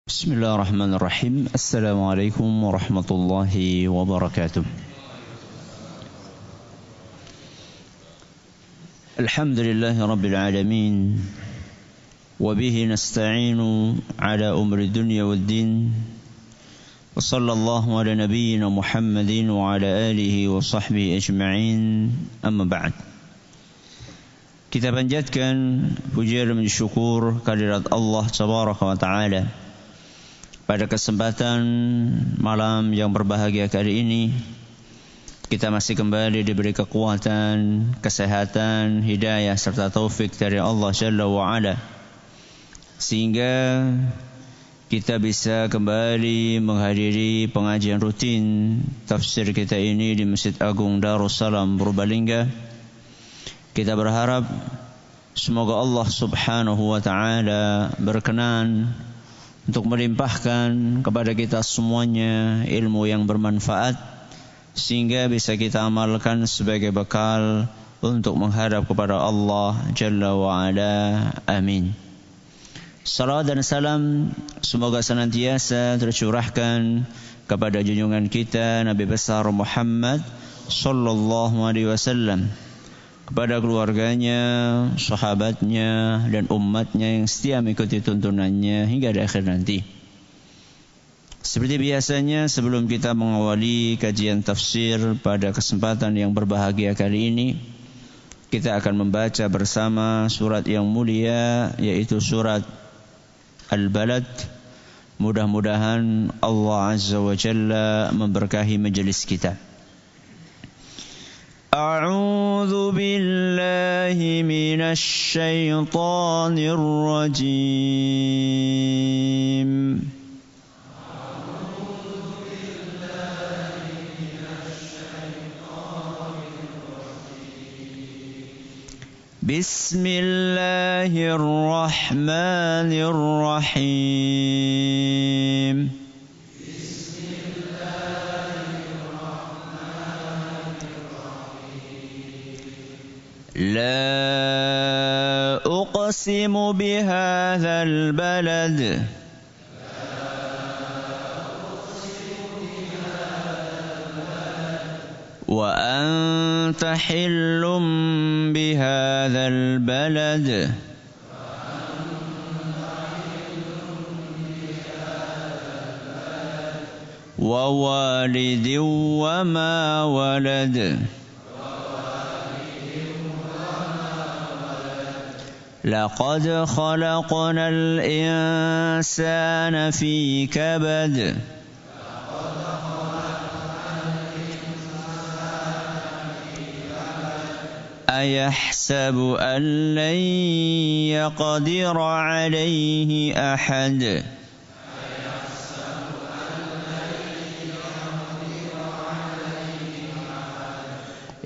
Bismillahirrahmanirrahim. Assalamualaikum warahmatullahi wabarakatuh. Alhamdulillahi rabbil alamin. Wabihi nasta'inu ala umri dunya waddin. Wa sallallahu ala nabiyyina Muhammadin wa ala alihi wa sahbihi ajma'in. Amma ba'd. Kita panjatkan puja dan syukur kehadirat Allah tabaraka wa ta'ala. Pada kesempatan malam yang berbahagia kali ini, kita masih kembali diberi kekuatan, kesehatan, hidayah serta taufik dari Allah Jalla wa'ala, sehingga kita bisa kembali menghadiri pengajian rutin tafsir kita ini di Masjid Agung Darussalam Purbalingga. Kita berharap semoga Allah Subhanahu wa ta'ala berkenan untuk melimpahkan kepada kita semuanya ilmu yang bermanfaat, sehingga bisa kita amalkan sebagai bekal untuk menghadap kepada Allah Jalla wa'ala. Amin. Salawat dan salam semoga senantiasa tercurahkan kepada junjungan kita Nabi besar Muhammad sallallahu alaihi wasallam, kepada keluarganya, sahabatnya, dan umatnya yang setia mengikuti tuntunannya hingga di akhir nanti. Seperti biasanya, sebelum kita mengawali kajian tafsir pada kesempatan yang berbahagia kali ini, kita akan membaca bersama surat yang mulia, yaitu surat Al-Balad. Mudah-mudahan Allah Azza wa Jalla memberkahi majelis kita. أعوذ بالله من الشيطان الرجيم بسم الله الرحمن الرحيم لا أقسم بهذا البلد وأنت حل بهذا البلد ووالد وما ولد لقد خلقنا الإنسان في كبد أيحسب أن لن يقدر عليه أحد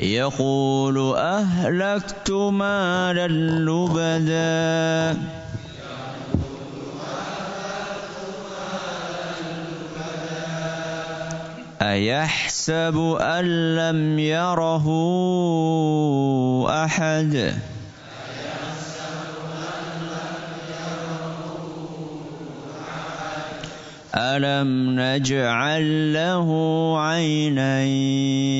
يقول أهلكت مالا لبدا أيحسب أن لم يره أحد ألم نجعل له عينين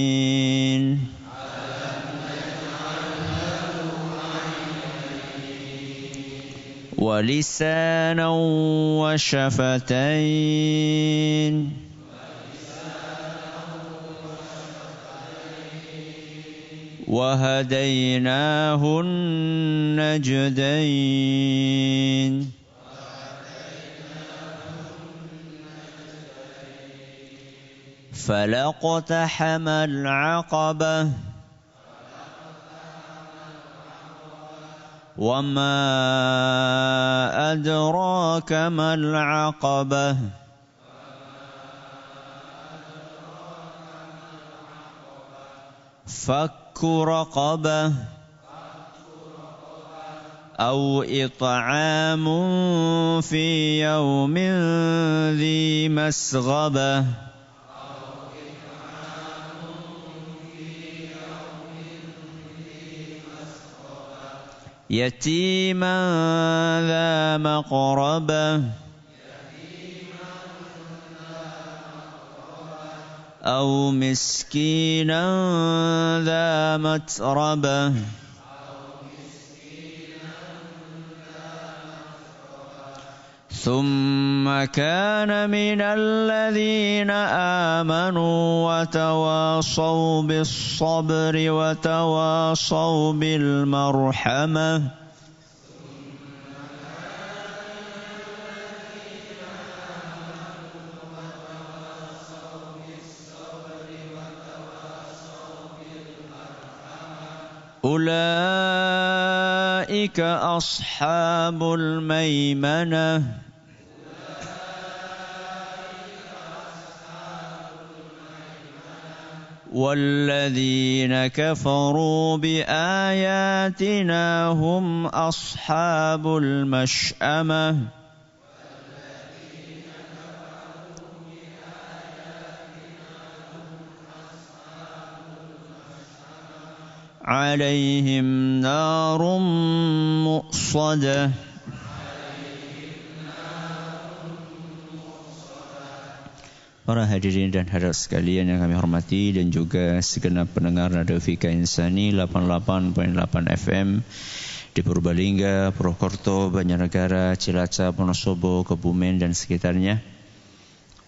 ولسانا وشفتين وهديناه النجدين فلاقتحم العقبة وما أدراك ما العقبة فك رقبة أو إطعام في يوم ذي مسغبة يتيما ذا مقربة أو مسكينا ذا متربة ثم كان من الذين آمنوا وتواصوا بالصبر وتواصوا بالمرحمة أولئك أصحاب الميمنة والذين كفروا بآياتنا هم أصحاب المشأمة عليهم نار مؤصدة. Para hadirin dan hadirat sekalian yang kami hormati dan juga segenap pendengar Radio Fika Insani 88.8 FM di Purbalingga, Purwokerto, Banjarnegara, Cilacap, Wonosobo, Kebumen dan sekitarnya.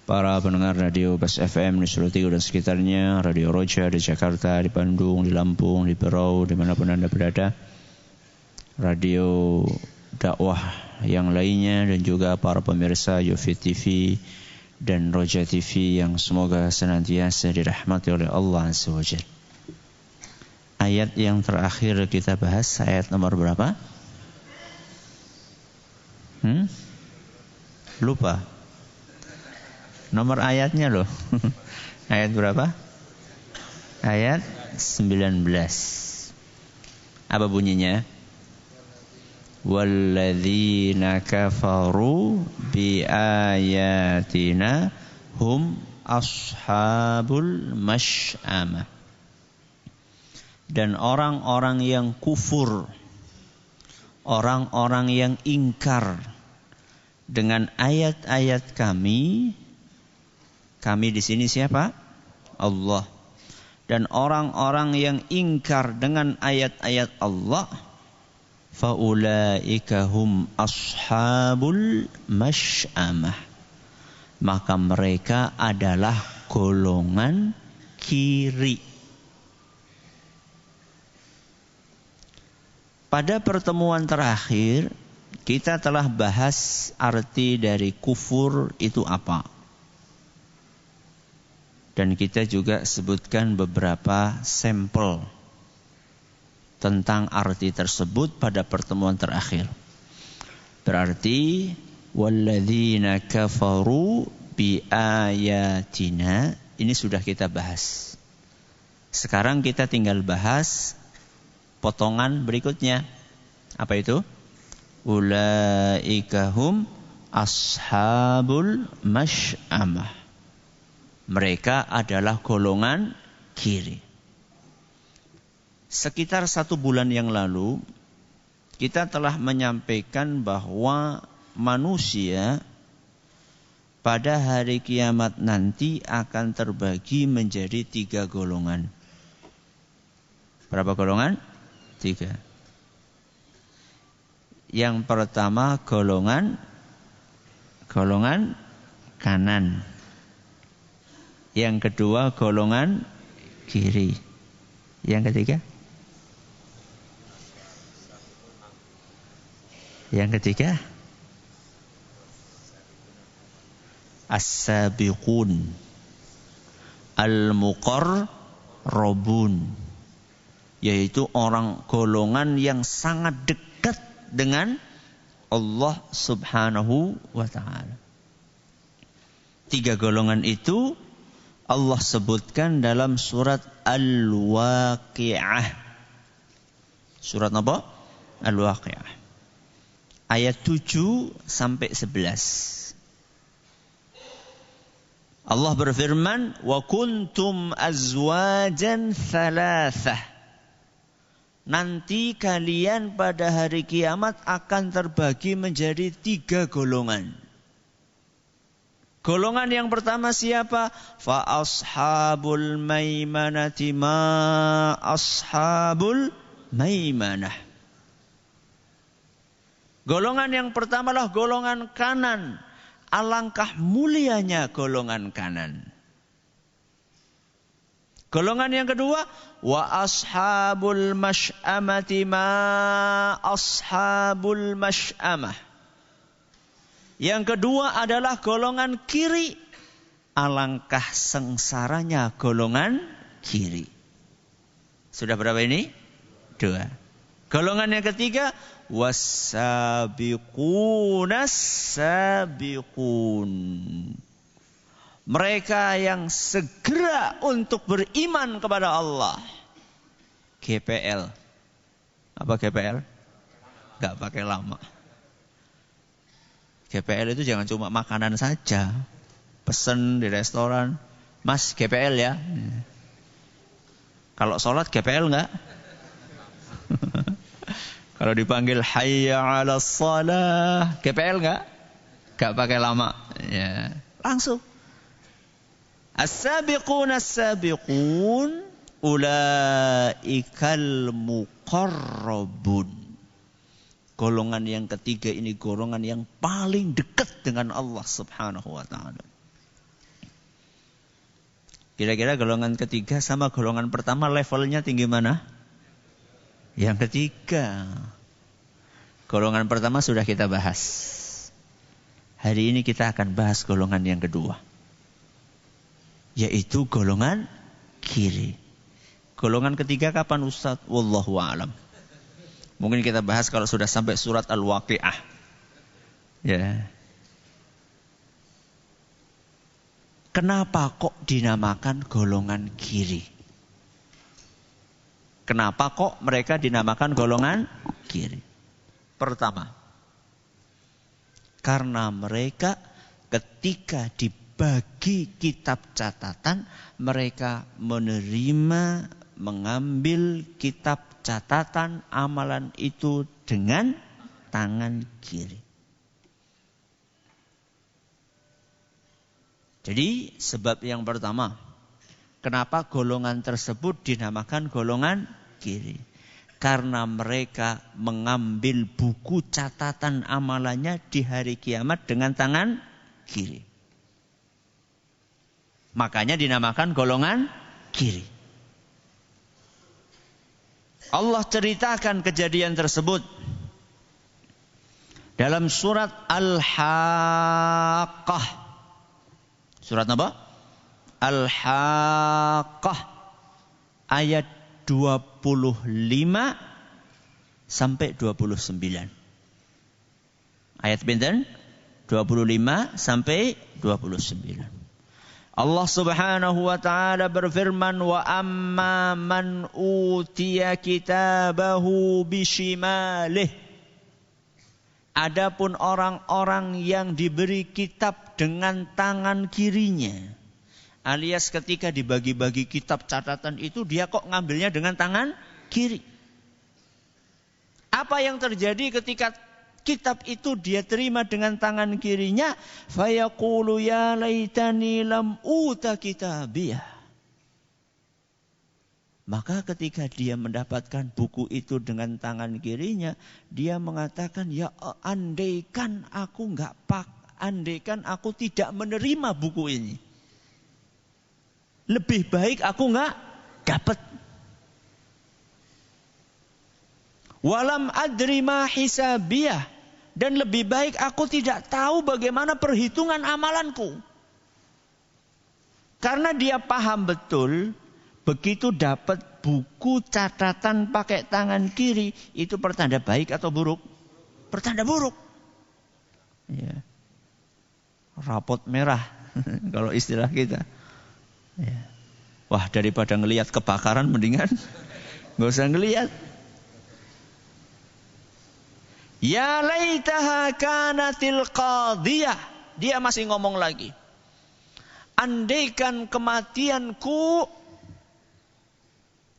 Para pendengar Radio Bas FM di Solo dan sekitarnya, Radio Roja di Jakarta, di Bandung, di Lampung, di Berau, dimanapun Anda berada. Radio dakwah yang lainnya dan juga para pemirsa Yofi TV dan Roja TV yang semoga senantiasa dirahmati oleh Allah Azza wa Jalla. Ayat yang terakhir kita bahas ayat nomor berapa? Lupa. Nomor ayatnya loh. Ayat berapa? Ayat 19. Apa bunyinya? Walladzina kafaru biayatina hum ashabul masy'amah. Dan orang-orang yang kufur, orang-orang yang ingkar dengan ayat-ayat kami di sini siapa? Allah. Dan orang-orang yang ingkar dengan ayat-ayat Allah, faulaika hum ashabul masy'amah. Maka mereka adalah golongan kiri. Pada pertemuan terakhir kita telah bahas arti dari kufur itu apa. Dan kita juga sebutkan beberapa sampel tentang arti tersebut pada pertemuan terakhir. Berarti walladzina kafaru biayatina ini sudah kita bahas. Sekarang kita tinggal bahas potongan berikutnya. Apa itu? Ulaika hum ashabul masy'amah. Mereka adalah golongan kiri. Sekitar 1 bulan yang lalu, kita telah menyampaikan bahwa manusia pada hari kiamat nanti akan terbagi menjadi 3 golongan. Berapa golongan? 3. Yang pertama golongan kanan. Yang kedua golongan kiri. Yang ketiga? As-sabiqun al-muqarrabun, yaitu orang golongan yang sangat dekat dengan Allah Subhanahu wa ta'ala. 3 golongan itu Allah sebutkan dalam surat Al-Waqi'ah. Surat apa? Al-Waqi'ah. Ayat 7 sampai 11. Allah berfirman, "Wa kuntum azwajan thalathah." Nanti kalian pada hari kiamat akan terbagi menjadi 3 golongan. Golongan yang pertama siapa? Fa ashabul maimanati ma ashabul maimanah. Golongan yang pertama adalah golongan kanan. Alangkah mulianya golongan kanan. Golongan yang kedua, wa ashabul masy'amati ma ashabul masy'amah. Yang kedua adalah golongan kiri. Alangkah sengsaranya golongan kiri. Sudah berapa ini? 2. Golongan yang ketiga, was-sabiqunas sabiqun. Mereka yang segera untuk beriman kepada Allah. GPL. Apa GPL? Enggak pakai lama. GPL itu jangan cuma makanan saja. Pesen di restoran, Mas GPL ya. Kalau sholat GPL enggak? Kalau dipanggil hayya 'alas shalah, GPL enggak? Enggak pakai lama. Ya, langsung. As-sabiqun as-sabiqun ulaikal muqarrabun. Golongan yang ketiga ini golongan yang paling dekat dengan Allah Subhanahu wa taala. Kira-kira golongan ketiga sama golongan pertama levelnya tinggi mana? Yang ketiga. Golongan pertama sudah kita bahas. Hari ini kita akan bahas golongan yang kedua. Yaitu golongan kiri. Golongan ketiga kapan Ustaz? Wallahu a'lam. Mungkin kita bahas kalau sudah sampai surat Al-Waqi'ah. Ya. Kenapa kok dinamakan golongan kiri? Kenapa kok mereka dinamakan golongan kiri? Pertama, karena mereka ketika dibagi kitab catatan, mereka menerima, mengambil kitab catatan amalan itu dengan tangan kiri. Jadi sebab yang pertama, kenapa golongan tersebut dinamakan golongan kiri? Karena mereka mengambil buku catatan amalannya di hari kiamat dengan tangan kiri. Makanya dinamakan golongan kiri. Allah ceritakan kejadian tersebut dalam surat Al-Haqqah. Surat apa? Al-Haqqah ayat 25 sampai 29. Ayat pinten? 25 sampai 29. Allah Subhanahu wa taala berfirman, wa amma man utiya kitabahu bishimalih. Adapun orang-orang yang diberi kitab dengan tangan kirinya, alias ketika dibagi-bagi kitab catatan itu dia kok ngambilnya dengan tangan kiri. Apa yang terjadi ketika kitab itu dia terima dengan tangan kirinya? Fayaqulu ya laitani lam uta kitabiyah. Maka ketika dia mendapatkan buku itu dengan tangan kirinya, dia mengatakan, ya andaikan aku andaikan aku tidak menerima buku ini. Lebih baik aku enggak dapat. Walam adri ma hisabiyah. Dan lebih baik aku tidak tahu bagaimana perhitungan amalanku. Karena dia paham betul, begitu dapat buku catatan pakai tangan kiri, itu pertanda baik atau buruk? Pertanda buruk. Ya. Rapot merah, kalau istilah kita. Ya. Wah, daripada ngelihat kebakaran mendingan nggak usah ngelihat. Ya laitaha kanatil qadiyah. Dia masih ngomong lagi. Andaikan kematianku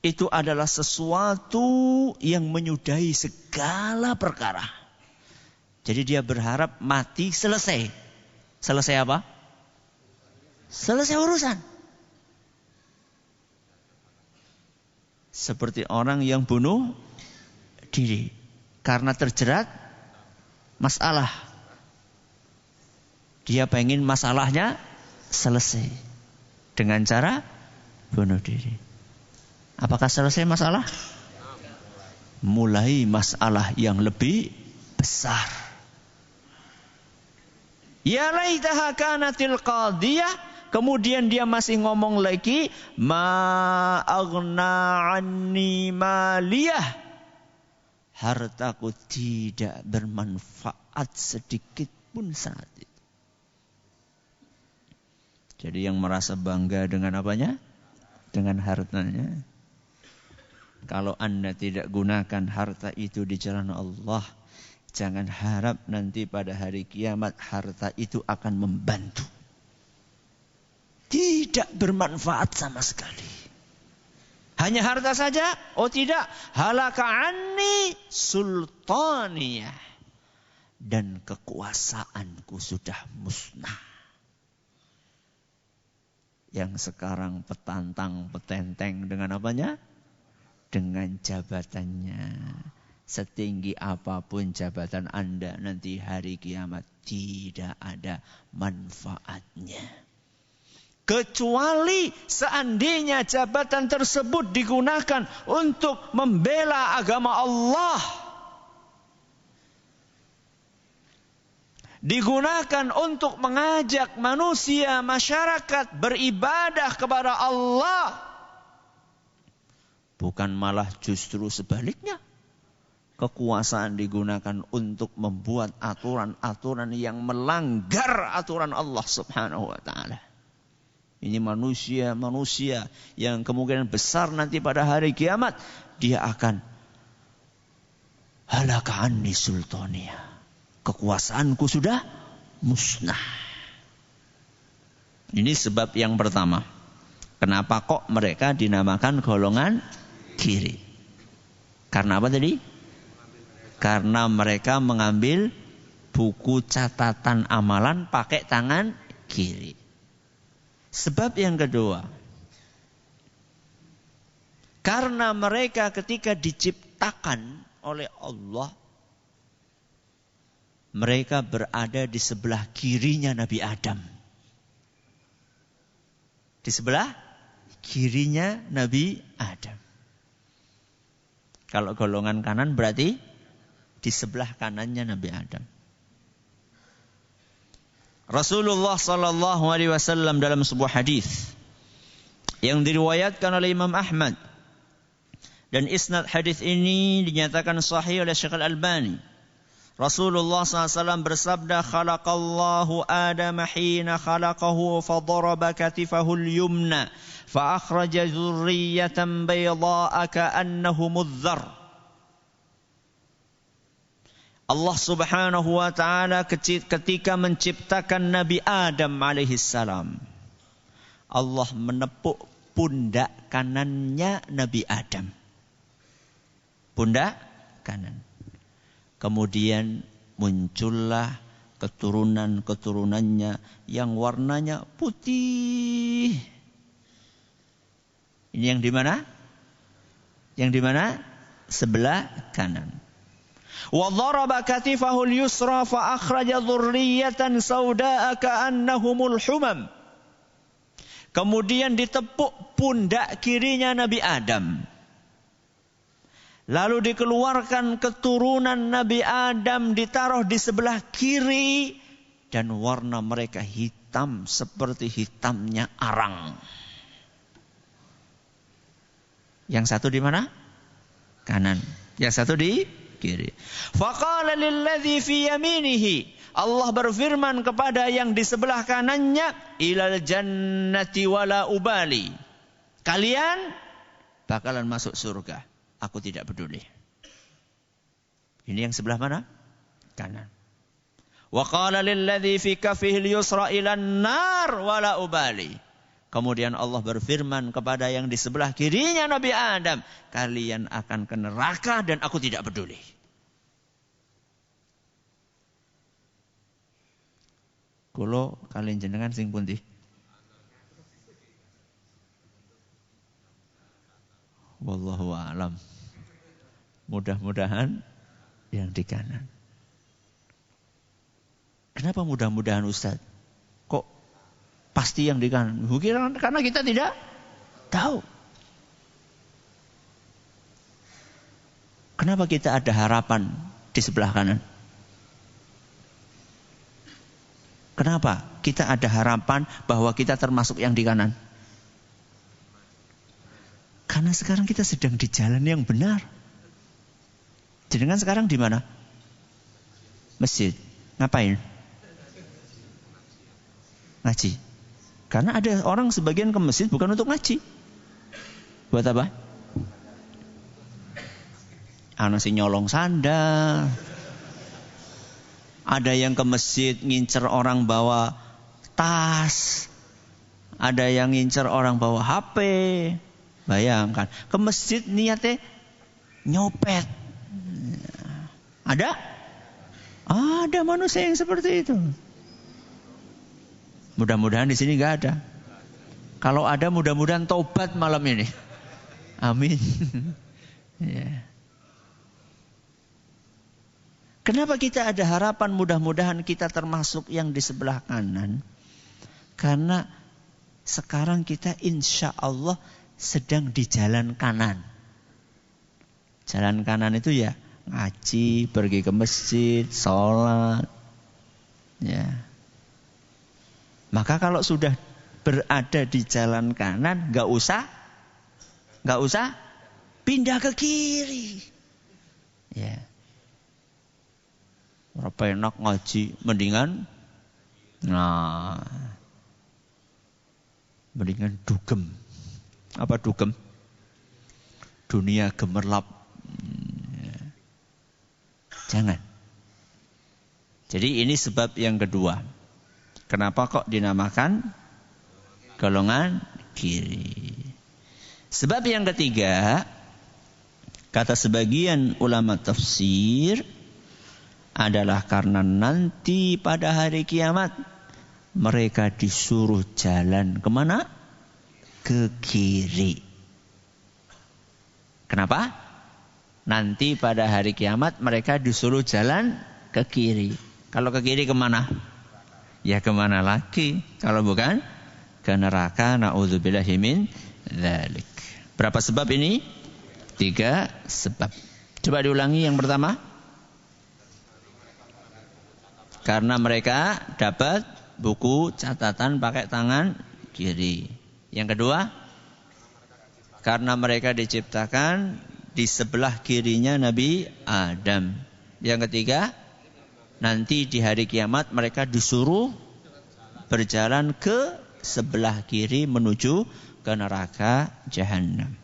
itu adalah sesuatu yang menyudahi segala perkara. Jadi dia berharap mati selesai. Selesai apa? selesai urusan. Seperti orang yang bunuh diri karena terjerat masalah. Dia pengen masalahnya selesai dengan cara bunuh diri. Apakah selesai masalah? Mulai masalah yang lebih besar. Ya laitaha kanatil qadiyah. Kemudian dia masih ngomong lagi, ma aghna anni maliyah. Hartaku tidak bermanfaat sedikit pun saat itu. Jadi yang merasa bangga dengan apanya? Dengan hartanya. Kalau Anda tidak gunakan harta itu di jalan Allah, jangan harap nanti pada hari kiamat harta itu akan membantu. Tidak bermanfaat sama sekali. Hanya harta saja? Oh tidak. Halaka anni sultaniyah. Dan kekuasaanku sudah musnah. Yang sekarang petenteng dengan apanya? Dengan jabatannya. Setinggi apapun jabatan Anda, nanti hari kiamat tidak ada manfaatnya. Kecuali seandainya jabatan tersebut digunakan untuk membela agama Allah. Digunakan untuk mengajak manusia, masyarakat beribadah kepada Allah. Bukan malah justru sebaliknya. Kekuasaan digunakan untuk membuat aturan-aturan yang melanggar aturan Allah Subhanahu wa ta'ala. Ini manusia yang kemungkinan besar nanti pada hari kiamat dia akan halaka anni sultaniyah. Kekuasaanku sudah musnah. Ini sebab yang pertama. Kenapa kok mereka dinamakan golongan kiri? Karena apa tadi? Karena mereka mengambil buku catatan amalan pakai tangan kiri. Sebab yang kedua, karena mereka ketika diciptakan oleh Allah, mereka berada di sebelah kirinya Nabi Adam. Di sebelah kirinya Nabi Adam. Kalau golongan kanan berarti di sebelah kanannya Nabi Adam. Rasulullah sallallahu alaihi wasallam dalam sebuah hadis yang diriwayatkan oleh Imam Ahmad dan isnad hadis ini dinyatakan sahih oleh Syekh Al-Albani. Rasulullah SAW bersabda, khalaqallahu Adama hina khalaqahu fadaraba katifahu al-yumna fa akhraja dzurriyyatan bayda'a ka'annahu mudhdhar. Allah Subhanahu wa ta'ala ketika menciptakan Nabi Adam alaihissalam, Allah menepuk pundak kanannya Nabi Adam. Pundak kanan. Kemudian muncullah keturunan-keturunannya yang warnanya putih. Ini yang di mana? Yang di mana? Sebelah kanan. Wa dharaba katifahu al-yusra fa akhraja dhurriyyatan sauda'a ka'annahumul humam. Kemudian ditepuk pundak kirinya Nabi Adam. Lalu dikeluarkan keturunan Nabi Adam ditaruh di sebelah kiri dan warna mereka hitam seperti hitamnya arang. Yang satu di mana? Kanan. Yang satu di kiri. Faqala lilladzi fi yaminihi. Allah berfirman kepada yang di sebelah kanannya, ilal jannati wala ubali. Kalian bakalan masuk surga. Aku tidak peduli. Ini yang sebelah mana? Kanan. Wa qala lilladzi fi kaffihi al-yusra ilan nar wala ubali. Kemudian Allah berfirman kepada yang di sebelah kirinya Nabi Adam, kalian akan ke neraka dan aku tidak peduli. Kulo kalian jenengan sing pundi? Wallahu a'lam. Mudah-mudahan yang di kanan. Kenapa mudah-mudahan Ustaz? Kok pasti yang di kanan? Mungkin karena kita tidak tahu. Kenapa kita ada harapan di sebelah kanan? Kenapa kita ada harapan bahwa kita termasuk yang di kanan? Karena sekarang kita sedang di jalan yang benar. Jenengan sekarang di mana? Masjid. Ngapain? Ngaji. Karena ada orang sebagian ke masjid bukan untuk ngaji. Buat apa? Anak si nyolong sandal. Ada yang ke masjid ngincer orang bawa tas. Ada yang ngincer orang bawa HP. Bayangkan, ke masjid niatnya nyopet. Ada? Ada manusia yang seperti itu. Mudah-mudahan di sini nggak ada. Kalau ada, mudah-mudahan taubat malam ini. Amin. Ya. Kenapa kita ada harapan mudah-mudahan kita termasuk yang di sebelah kanan? Karena sekarang kita insya Allah sedang di jalan kanan. Jalan kanan itu ya ngaji, pergi ke masjid, sholat. Ya. Maka kalau sudah berada di jalan kanan, nggak usah pindah ke kiri. Ya. Berapa enak ngaji, mendingan dugem. Apa dugem? Dunia gemerlap. Jangan. Jadi ini sebab yang kedua. Kenapa kok dinamakan golongan kiri? Sebab yang ketiga, kata sebagian ulama tafsir, adalah karena nanti pada hari kiamat mereka disuruh jalan kemana? Ke kiri. Kenapa? Nanti pada hari kiamat mereka disuruh jalan ke kiri. Kalau ke kiri kemana? Ya kemana lagi? Kalau bukan ke neraka. Na'udzubillahi min dzalik. Berapa sebab ini? 3 sebab. Coba diulangi yang pertama. Karena mereka dapat buku catatan pakai tangan kiri. Yang kedua, karena mereka diciptakan di sebelah kirinya Nabi Adam. Yang ketiga, nanti di hari kiamat mereka disuruh berjalan ke sebelah kiri menuju ke neraka Jahannam.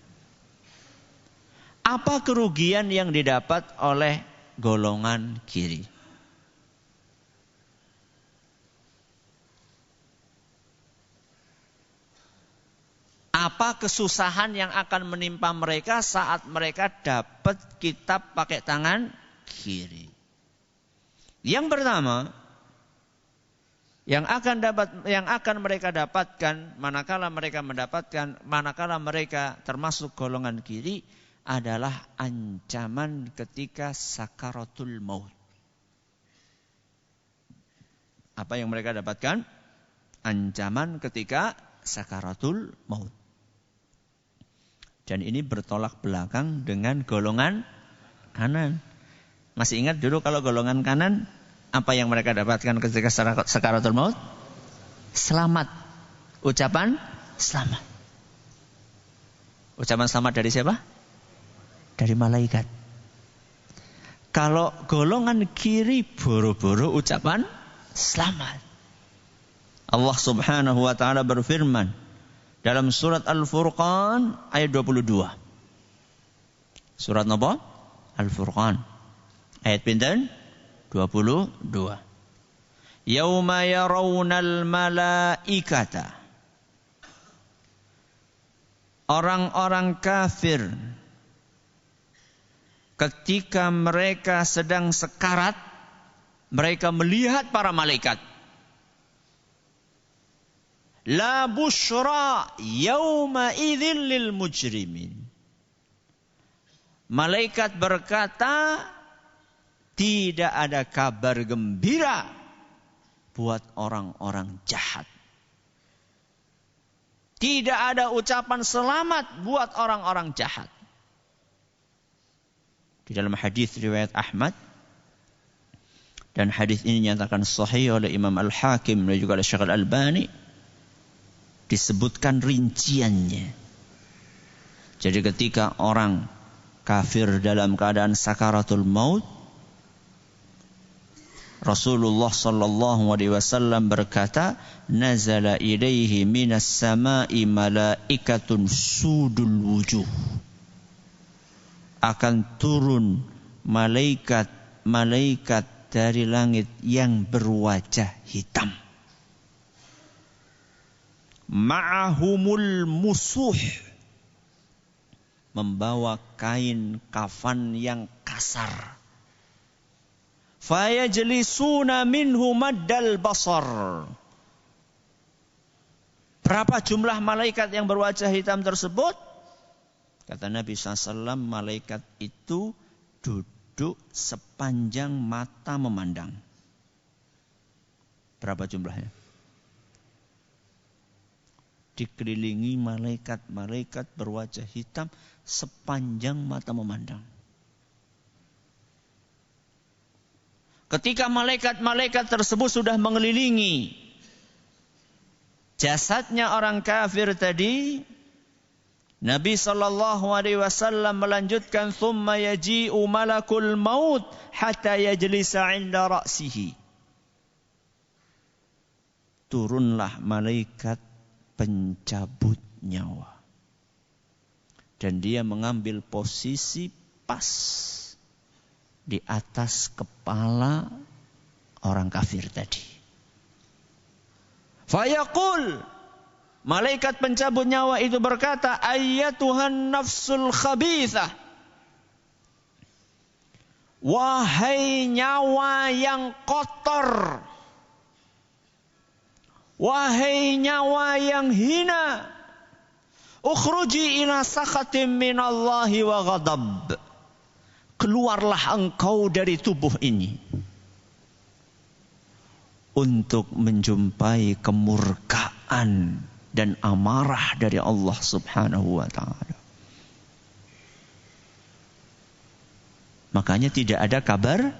Apa kerugian yang didapat oleh golongan kiri? Apa kesusahan yang akan menimpa mereka saat mereka dapat kitab pakai tangan kiri? Yang pertama, yang akan mereka dapatkan manakala mereka termasuk golongan kiri adalah ancaman ketika sakaratul maut. Apa yang mereka dapatkan? Ancaman ketika sakaratul maut. Dan ini bertolak belakang dengan golongan kanan. Masih ingat dulu kalau golongan kanan, apa yang mereka dapatkan ketika sakaratul maut? Selamat. Ucapan selamat. Ucapan selamat dari siapa? Dari malaikat. Kalau golongan kiri boro-boro ucapan selamat. Allah Subhanahu wa taala berfirman dalam surat Al-Furqan ayat 22. Surat apa? Al-Furqan. Ayat pinten? 22. Yauma yarawnal malaikata. Orang-orang kafir ketika mereka sedang sekarat, mereka melihat para malaikat. La busyra yawma idzin lil mujrimin. Malaikat berkata, tidak ada kabar gembira buat orang-orang jahat. Tidak ada ucapan selamat buat orang-orang jahat. Di dalam hadis riwayat Ahmad, dan hadis ini dinyatakan sahih oleh Imam Al-Hakim dan juga oleh Syekh Al-Albani, disebutkan rinciannya. Jadi ketika orang kafir dalam keadaan sakaratul maut, Rasulullah sallallahu alaihi wasallam berkata, nazala ilaihi minas sama'i malaikatun sudul wujuh. Akan turun malaikat dari langit yang berwajah hitam. Ma'ahumul musuh, membawa kain kafan yang kasar. Fayajlisuna minhu maddal basar. Berapa jumlah malaikat yang berwajah hitam tersebut? Kata Nabi SAW, malaikat itu duduk sepanjang mata memandang. Berapa jumlahnya? Dikelilingi malaikat-malaikat berwajah hitam sepanjang mata memandang. Ketika malaikat-malaikat tersebut sudah mengelilingi jasadnya orang kafir tadi, Nabi SAW melanjutkan, thumma yaji'u malakul maut hatta yajlisa 'inda ra'sihi. Turunlah malaikat pencabut nyawa. Dan dia mengambil posisi pas di atas kepala orang kafir tadi. Fayaqul, malaikat pencabut nyawa itu berkata, ayyatuhan nafsul khabithah, wahai nyawa yang kotor, wahai nyawa yang hina, ukhruji ila sakhatim minallahi wa ghadab. Keluarlah engkau dari tubuh ini untuk menjumpai kemurkaan dan amarah dari Allah Subhanahu wa ta'ala. Makanya tidak ada kabar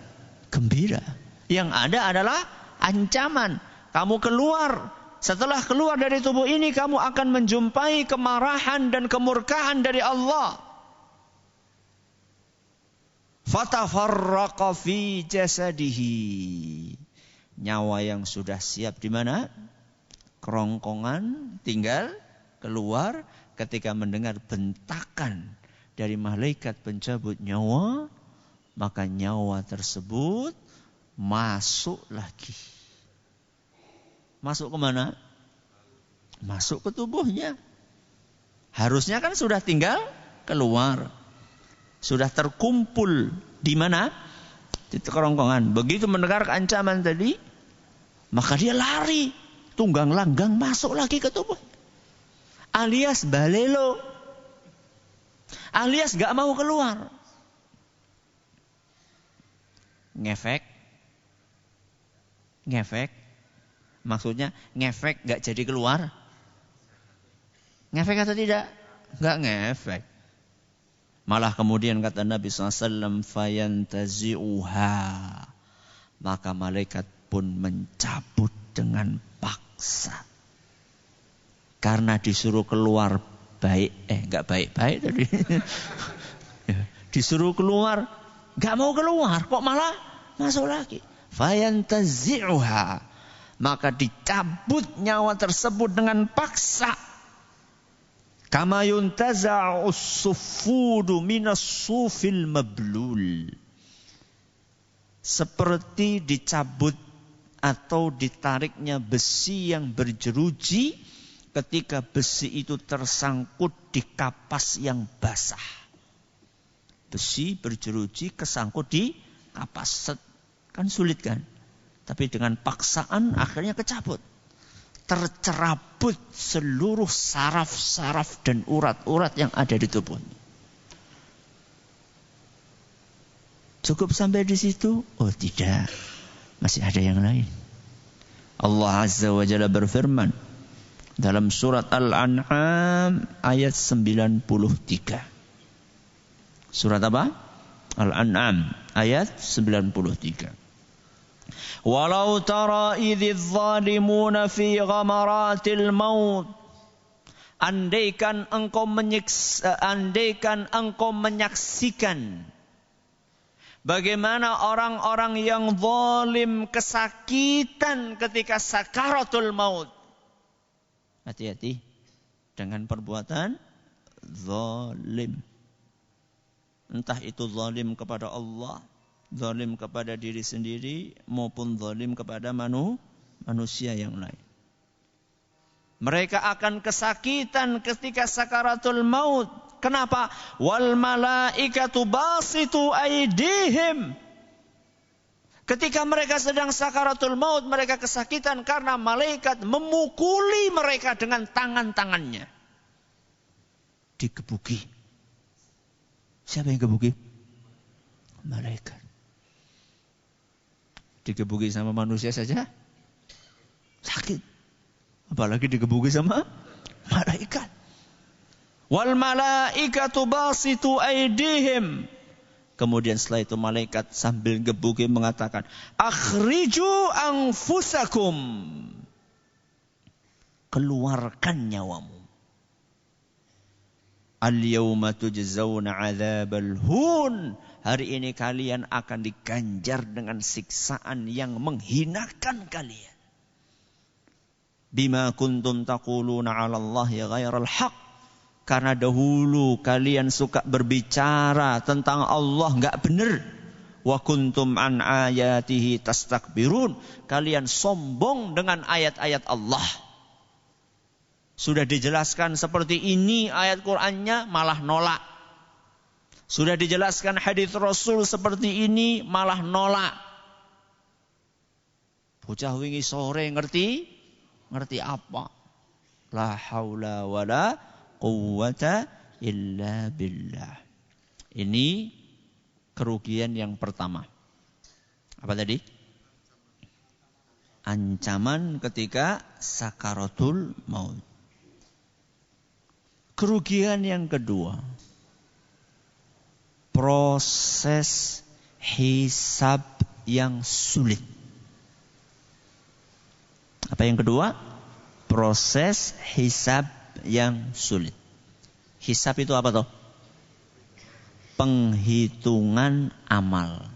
gembira. Yang ada adalah ancaman. Kamu keluar. Setelah keluar dari tubuh ini, kamu akan menjumpai kemarahan dan kemurkaan dari Allah. Fatafarraqa fi jasadihi. Nyawa yang sudah siap di mana? Kerongkongan, tinggal keluar. Ketika mendengar bentakan dari malaikat pencabut nyawa, maka nyawa tersebut masuk lagi. Masuk ke mana? Masuk ke tubuhnya. Harusnya kan sudah tinggal keluar. Sudah terkumpul di mana? Di kerongkongan. Begitu mendengar ancaman tadi, maka dia lari, tunggang langgang masuk lagi ke tubuh. Alias balelo. Alias gak mau keluar. Ngefek. Maksudnya ngefek gak jadi keluar. Ngefek atau tidak? Gak ngefek. Malah kemudian kata Nabi SAW, fayantazi'uha. Maka malaikat pun mencabut dengan paksa. Karena disuruh keluar baik. Enggak baik-baik tadi. Disuruh keluar, enggak mau keluar. Kok malah masuk lagi. Fayantazi'uha. Maka dicabut nyawa tersebut dengan paksa. Kama yuntaza'u as-suffudu minas sufil mablul. Seperti dicabut atau ditariknya besi yang berjeruji ketika besi itu tersangkut di kapas yang basah. Besi berjeruji kesangkut di kapas. Kan sulit kan? Tapi dengan paksaan akhirnya kecabut. Tercerabut seluruh saraf-saraf dan urat-urat yang ada di tubuhnya. Cukup sampai di situ? Oh tidak. Masih ada yang lain. Allah Azza wa Jalla berfirman dalam surat Al-An'am ayat 93. Surat apa? Al-An'am ayat 93. Walau tara idz zalimuna fi ghamaratil maut. Andaikan engkau menyaksikan bagaimana orang-orang yang zalim kesakitan ketika sakaratul maut. Hati-hati dengan perbuatan zalim. Entah itu zalim kepada Allah, zalim kepada diri sendiri, maupun zalim kepada manusia yang lain. Mereka akan kesakitan ketika sakaratul maut. Kenapa? Wal malaikatu basitu aydihim. Ketika mereka sedang sakaratul maut, mereka kesakitan karena malaikat memukuli mereka dengan tangan-tangannya. Digebuki. Siapa yang gebuki? Malaikat. Digebuki sama manusia saja sakit. Apalagi digebuki sama malaikat. Wal malaikatu basitu aydihim. Kemudian setelah itu malaikat sambil gebuki mengatakan, akhriju anfusakum. Keluarkan nyawamu. Al-yawma tujzauna 'adzabal hun. Hari ini kalian akan diganjar dengan siksaan yang menghinakan kalian. Bima kuntum taquluna 'ala Allahi ghairal haq. Karena dahulu kalian suka berbicara tentang Allah enggak benar. Wa kuntum an ayatihi tastakbirun. Kalian sombong dengan ayat-ayat Allah. Sudah dijelaskan seperti ini ayat Qur'annya malah nolak. Sudah dijelaskan hadis Rasul seperti ini malah nolak. Bocah wingi sore ngerti apa? La haula wala quwwata illa billah. Ini kerugian yang pertama. Apa tadi? Ancaman ketika sakaratul maut. Kerugian yang kedua, proses hisab yang sulit. Apa yang kedua? Proses hisab yang sulit. Hisab itu apa toh? Penghitungan amal.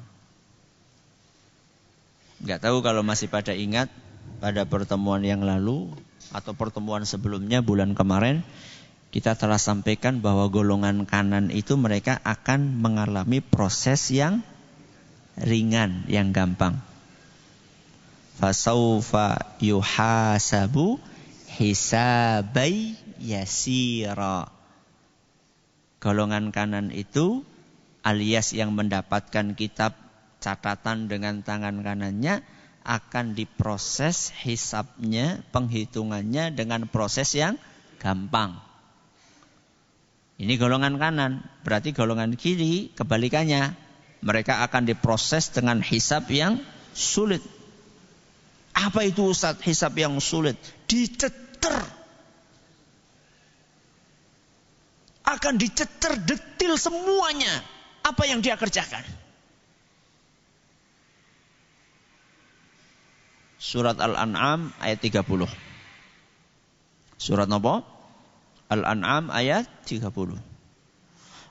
Enggak tahu kalau masih pada ingat pada pertemuan yang lalu atau pertemuan sebelumnya bulan kemarin kita telah sampaikan bahwa golongan kanan itu mereka akan mengalami proses yang ringan, yang gampang. Fasaufa yuhasabu hisabai yasira. Golongan kanan itu alias yang mendapatkan kitab catatan dengan tangan kanannya akan diproses hisabnya, penghitungannya dengan proses yang gampang. Ini golongan kanan, berarti golongan kiri kebalikannya. Mereka akan diproses dengan hisab yang sulit. Apa itu Ustaz hisab yang sulit? Diceter. Akan diceter detil semuanya. Apa yang dia kerjakan. Surat Al-An'am ayat 30. Surat apa? Al-An'am ayat 30.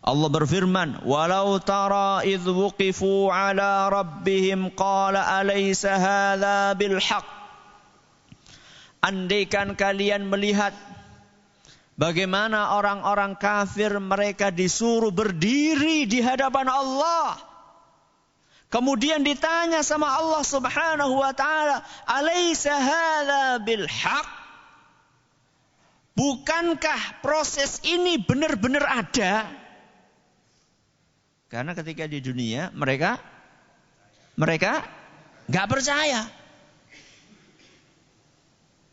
Allah berfirman, "Walau tara idh wuqifu 'ala rabbihim qala alaysa hadza bil haqq." Andaikan kalian melihat bagaimana orang-orang kafir mereka disuruh berdiri di hadapan Allah. Kemudian ditanya sama Allah Subhanahu wa taala, "Alaysa hadza bil haqq?" Bukankah proses ini benar-benar ada? Karena ketika di dunia mereka nggak percaya.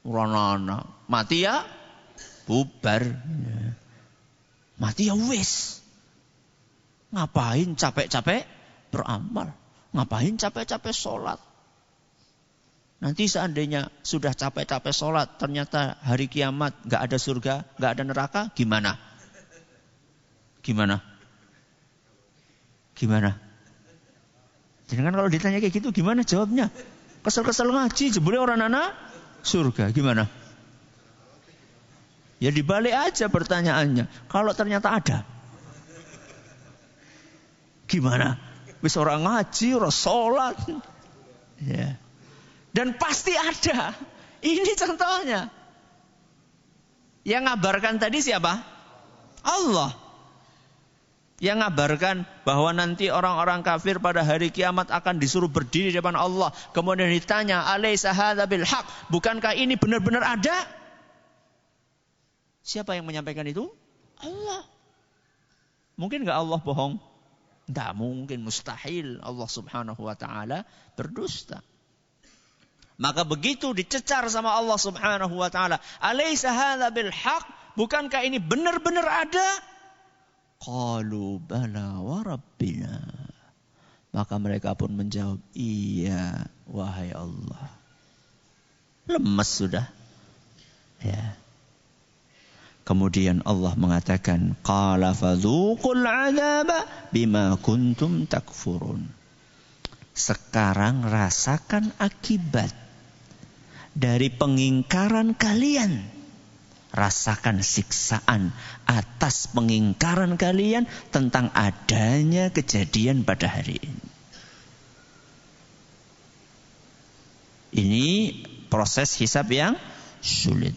Urana mati ya bubar. Mati ya wis. Ngapain capek-capek beramal. Ngapain capek-capek sholat? Nanti seandainya sudah capek-capek sholat, ternyata hari kiamat gak ada surga, gak ada neraka, gimana? Gimana? Jadi kan kalau ditanya kayak gitu, gimana jawabnya? Kesel-kesel ngaji, jebule orang anak surga, gimana? Ya dibalik aja pertanyaannya. Kalau ternyata ada, gimana? Wis orang ngaji, orang sholat. Ya. Dan pasti ada. Ini contohnya. Yang ngabarkan tadi siapa? Allah. Yang ngabarkan bahwa nanti orang-orang kafir pada hari kiamat akan disuruh berdiri di depan Allah. Kemudian ditanya, alaysa hadza bil haq? Bukankah ini benar-benar ada? Siapa yang menyampaikan itu? Allah. Mungkin enggak Allah bohong? Tidak mungkin, mustahil. Allah subhanahu wa ta'ala berdusta. Maka begitu dicecar sama Allah subhanahu wa ta'ala. Alaysa hadza bil haq? Bukankah ini benar-benar ada? Qalu bala wa rabbina. Maka mereka pun menjawab, iya wahai Allah. Lemas sudah. Ya. Kemudian Allah mengatakan, qala fadzuqul 'adzaba bima kuntum takfurun. Sekarang rasakan akibat dari pengingkaran kalian. Rasakan siksaan atas pengingkaran kalian tentang adanya kejadian pada hari ini. Ini proses hisab yang sulit.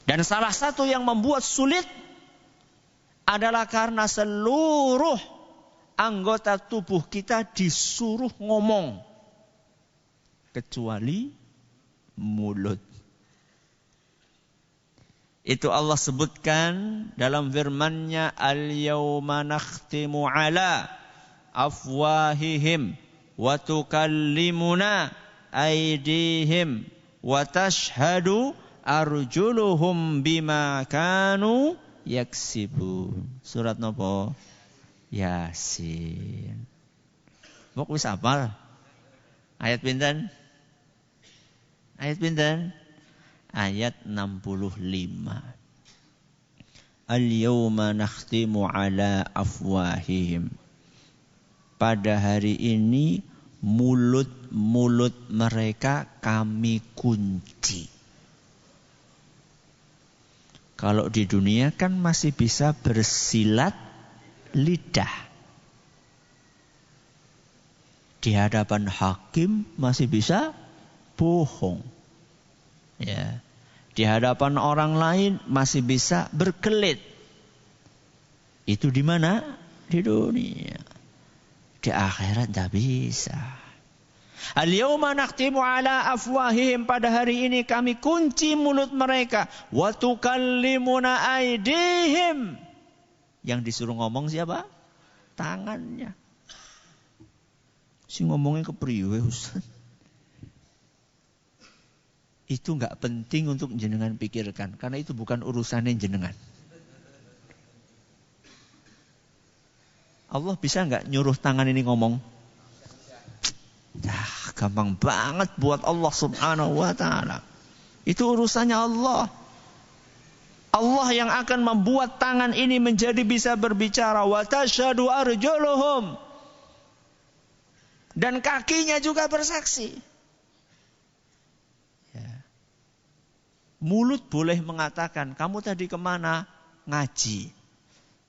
Dan salah satu yang membuat sulit adalah karena seluruh anggota tubuh kita disuruh ngomong. Kecuali mulut. Itu Allah sebutkan dalam firman-Nya, al-yawma nakhtimu ala afwahihim wa tukallimuna aydihim wa tashhadu arjuluhum bima kanu yaksibun. Surat napa? Yasin. Kok wis hafal? Ayat pinten? Ayat pinten? Ayat 65. Al-yawma nakhtimu ala afwahihim. Pada hari ini mulut-mulut mereka kami kunci. Kalau di dunia kan masih bisa bersilat lidah. Di hadapan hakim masih bisa bohong. Ya. Di hadapan orang lain masih bisa berkelit. Itu di mana? Di dunia. Di akhirat tidak bisa. Al-yawma nakhtimu ala afwahihim. Pada hari ini kami kunci mulut mereka. Wa tukallimuna aydihim. Yang disuruh ngomong siapa? Tangannya. Si ngomongnya kepriwe Ustaz? Itu enggak penting untuk jenengan pikirkan. Karena itu bukan urusannya jenengan. Allah bisa enggak nyuruh tangan ini ngomong? Gampang banget buat Allah subhanahu wa ta'ala. Itu urusannya Allah. Allah yang akan membuat tangan ini menjadi bisa berbicara. Wa tashhadu arjuluhum. Dan kakinya juga bersaksi. Mulut boleh mengatakan, kamu tadi kemana? Ngaji.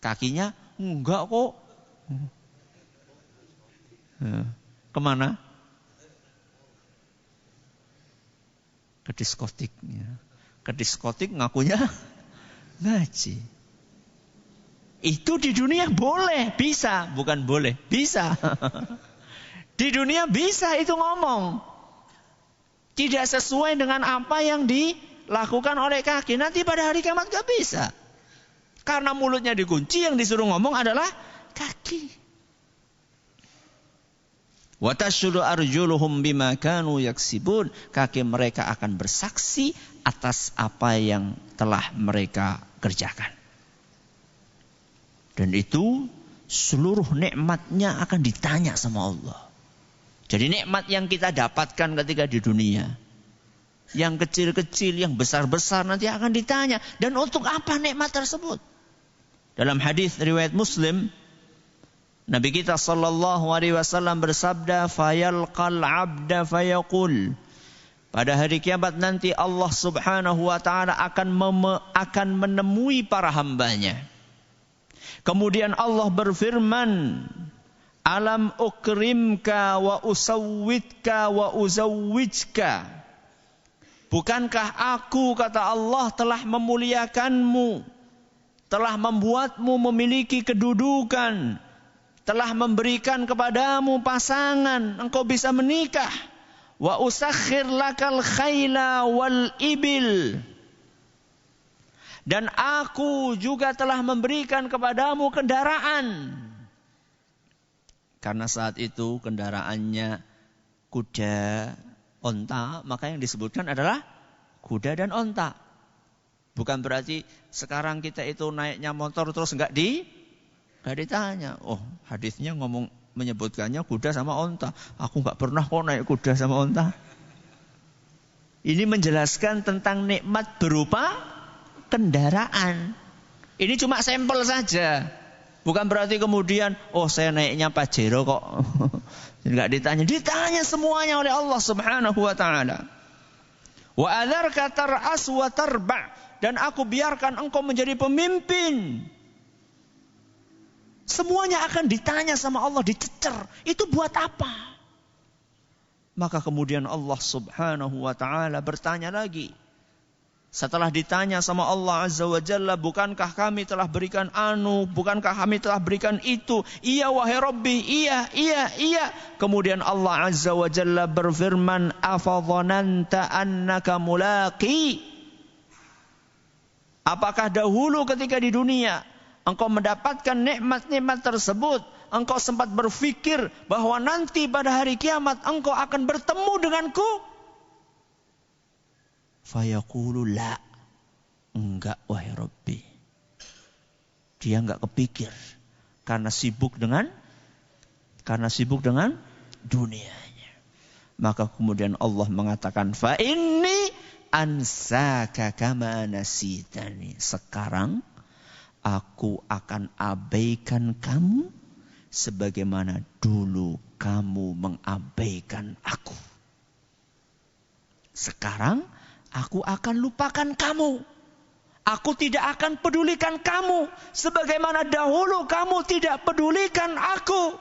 Kakinya, enggak kok. Kemana? Ke diskotik. Ke diskotik ngakunya ngaji. Itu di dunia boleh, bisa. Bukan boleh, bisa. Di dunia bisa itu ngomong. Tidak sesuai dengan apa yang dilakukan oleh kaki. Nanti pada hari kiamat gak bisa. Karena mulutnya dikunci, yang disuruh ngomong adalah kaki. Wa tashhadu arjuluhum bima kanu yaksibun. Kaki mereka akan bersaksi atas apa yang telah mereka kerjakan. Dan itu seluruh nikmatnya akan ditanya sama Allah. Jadi nikmat yang kita dapatkan ketika di dunia, yang kecil-kecil, yang besar-besar nanti akan ditanya. Dan untuk apa nikmat tersebut? Dalam hadis riwayat Muslim, Nabi kita sallallahu alaihi wasallam bersabda, "Fayalqal 'abda fayaqul." Pada hari kiamat nanti Allah Subhanahu wa taala akan menemui para hambanya. Kemudian Allah berfirman, "Alam ukrimka wa usawwidka wa uzawwijka." Bukankah aku, kata Allah, telah memuliakanmu, telah membuatmu memiliki kedudukan, telah memberikan kepadamu pasangan, engkau bisa menikah. Wa usakhir lakal khayla wal ibil. Dan aku juga telah memberikan kepadamu kendaraan. Karena saat itu kendaraannya kuda, onta, maka yang disebutkan adalah kuda dan onta. Bukan berarti sekarang kita itu naiknya motor terus enggak ditanya. Oh, hadisnya menyebutkannya kuda sama onta. Aku enggak pernah kok naik kuda sama onta. Ini menjelaskan tentang nikmat berupa kendaraan. Ini cuma sampel saja. Bukan berarti kemudian, oh saya naiknya Pajero kok. Enggak ditanya. Ditanya semuanya oleh Allah Subhanahu wa taala. Wa adzarka tar'as wa tarba'. Dan aku biarkan engkau menjadi pemimpin. Semuanya akan ditanya sama Allah, dicecer. Itu buat apa? Maka kemudian Allah Subhanahu wa taala bertanya lagi. Setelah ditanya sama Allah Azza wa Jalla, bukankah kami telah berikan bukankah kami telah berikan itu? Iya wahai Rabbi, iya. Kemudian Allah Azza wa Jalla berfirman, afadhananta annaka mulaqi. Apakah dahulu ketika di dunia engkau mendapatkan nikmat-nikmat tersebut, engkau sempat berpikir bahwa nanti pada hari kiamat engkau akan bertemu denganku? Fayaqulu la. Enggak wahai Rabbi. Dia enggak kepikir karena sibuk dengan dunianya. Maka kemudian Allah mengatakan, fa inni ansaka kama nasitani. Sekarang aku akan abaikan kamu sebagaimana dulu kamu mengabaikan aku. Sekarang aku akan lupakan kamu. Aku tidak akan pedulikan kamu sebagaimana dahulu kamu tidak pedulikan aku.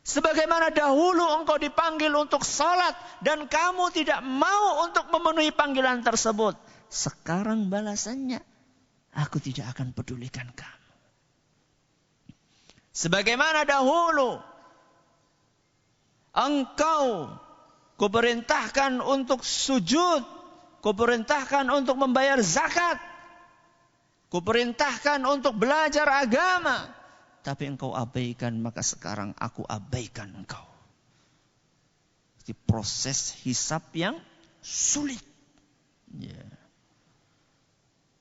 Sebagaimana dahulu engkau dipanggil untuk salat dan kamu tidak mau untuk memenuhi panggilan tersebut. Sekarang balasannya, aku tidak akan pedulikan kamu. Sebagaimana dahulu engkau kuperintahkan untuk sujud, kuperintahkan untuk membayar zakat, kuperintahkan untuk belajar agama, tapi engkau abaikan, maka sekarang aku abaikan engkau. Itu proses hisab yang sulit. Ya.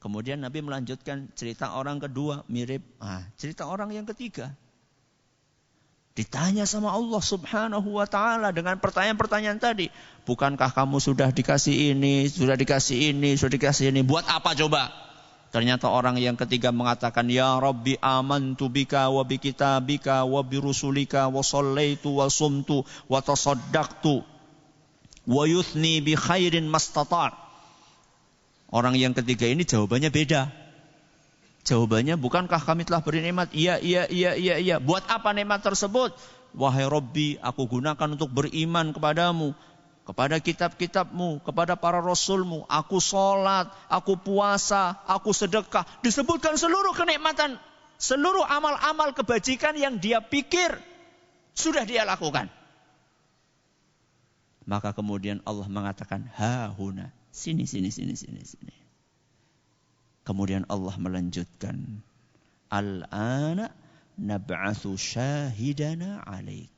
Kemudian Nabi melanjutkan cerita orang kedua, mirip cerita orang yang ketiga. Ditanya sama Allah Subhanahu wa ta'ala dengan pertanyaan-pertanyaan tadi. Bukankah kamu sudah dikasih ini, sudah dikasih ini, buat apa coba? Ternyata orang yang ketiga mengatakan, ya Rabbi amantu bika wa bi kitabika wa bi rusulika wa sallaitu wa sumtu wa tasaddaqtu wa yuthni bi khairin mastata'. Orang yang ketiga ini jawabannya beda. Jawabannya, bukankah kami telah beri nikmat? Iya. Buat apa nikmat tersebut? Wahai Rabbi, aku gunakan untuk beriman kepadamu, kepada kitab-kitabmu, kepada para rasulmu. Aku sholat, aku puasa, aku sedekah. Disebutkan seluruh kenikmatan, seluruh amal-amal kebajikan yang dia pikir sudah dia lakukan. Maka kemudian Allah mengatakan, hahuna, sini. Kemudian Allah melanjutkan, al-ana nab'atsu syahidana 'alaik.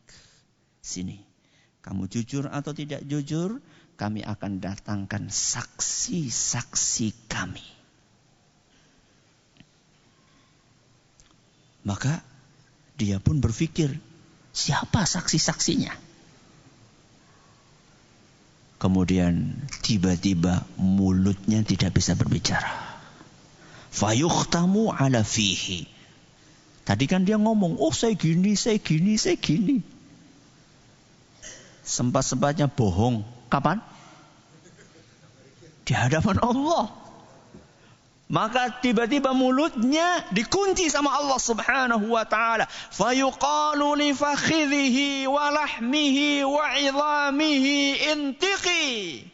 Sini, kamu jujur atau tidak jujur, kami akan datangkan saksi-saksi kami. Maka dia pun berpikir, siapa saksi-saksinya? Kemudian tiba-tiba mulutnya tidak bisa berbicara. Fayukhtamu ala fihi. Tadi kan dia ngomong, oh saya gini. Sempat-sempatnya bohong. Kapan? Di hadapan Allah. Maka tiba-tiba mulutnya dikunci sama Allah subhanahu wa ta'ala. Fayuqalu li fakhidhihi wa lahmihi wa idhamihi intiqi.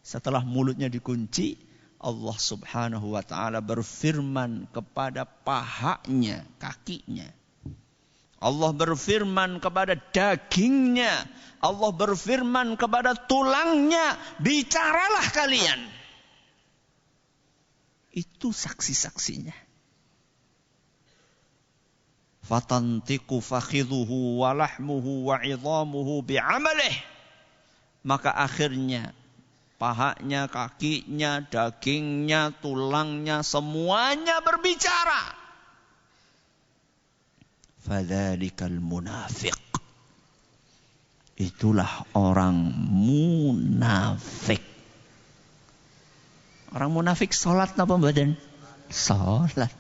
Setelah mulutnya dikunci, Allah subhanahu wa ta'ala berfirman kepada pahanya, kakinya. Allah berfirman kepada dagingnya. Allah berfirman kepada tulangnya. Bicaralah kalian. Itu saksi-saksinya. Fatantiqu fakhidhuhu wa lahmuhu wa idhamuhu bi'amalih. Maka akhirnya pahanya, kakinya, dagingnya, tulangnya, semuanya berbicara. Fadzalikal munafiq. Itulah orang munafik. Orang munafik salat napa mboten? Salat.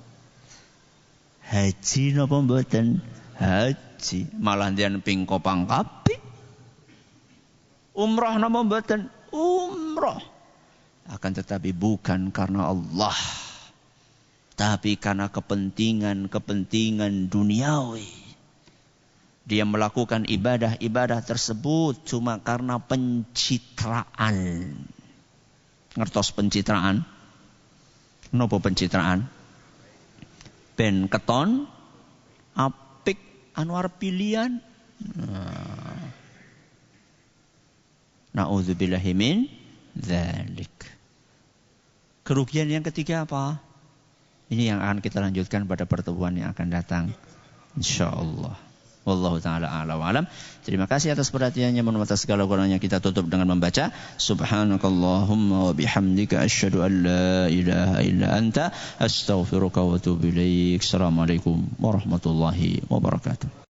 Haji napa mboten? Haji. Malah dian ping kopang kabeh. Umrah napa mboten? Umrah. Akan tetapi bukan karena Allah, tapi karena kepentingan duniawi. Dia melakukan ibadah tersebut cuma karena pencitraan. Ngertos pencitraan? Nopo pencitraan? Ben keton apik anwar pilihan. Na'udzubillahi min dzalik. Kerugian yang ketiga apa? Ini yang akan kita lanjutkan pada pertemuan yang akan datang, insyaallah. Wallahu taala a'lam wa alam. Terima kasih atas perhatiannya. Mohon atas segala kurangnya kita tutup dengan membaca subhanakallahumma wa bihamdika asyhadu an la ilaha illa anta astaghfiruka wa atubu ilaik. Assalamualaikum warahmatullahi wabarakatuh.